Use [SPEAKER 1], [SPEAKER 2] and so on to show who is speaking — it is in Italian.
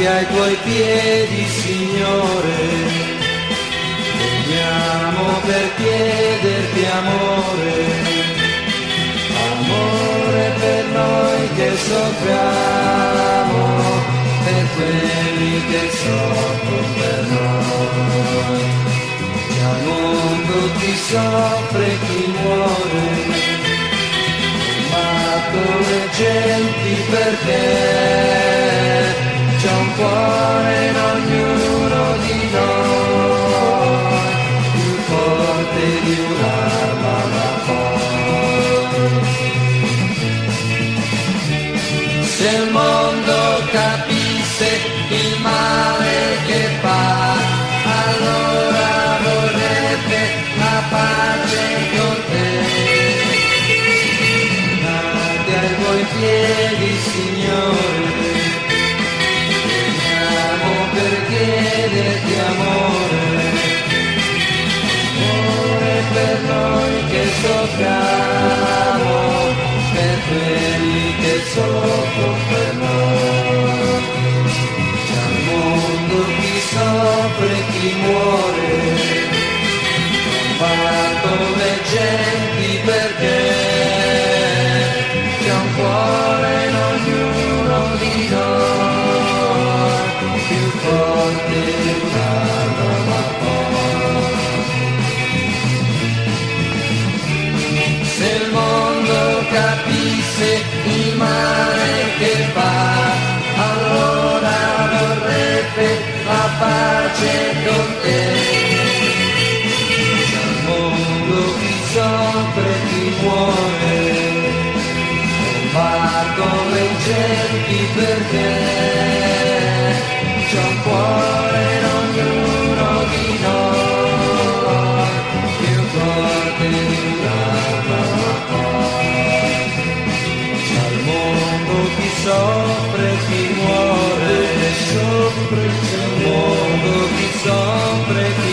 [SPEAKER 1] ai tuoi piedi, Signore, veniamo per chiederti amore, amore per noi che soffriamo, per quelli che soffrono per noi. Che al mondo chi soffre, chi muore, come genti perché c'è un cuore in ognuno di noi, più forte di un'arma da fuoco. Se il mondo capisse il male che fa, allora vorrebbe la pace con te. Ai tuoi piedi, Signore, veniamo per chiederti amore, amore per noi che soffriamo, per quelli che soffrono per noi. C'è al mondo chi soffre, chi muore, non va come genti perché c'è un cuore in ognuno di noi, più forte di un'arma forte. Se il mondo capisse il male che fa, allora vorrebbe la pace con te. C'è al mondo chi soffre, chi muore, va come genti perché c'è un cuore in ognuno di noi, più forte di un'arma forte. C'è al mondo chi soffre, chi muore, c'è al mondo chi soffre, chi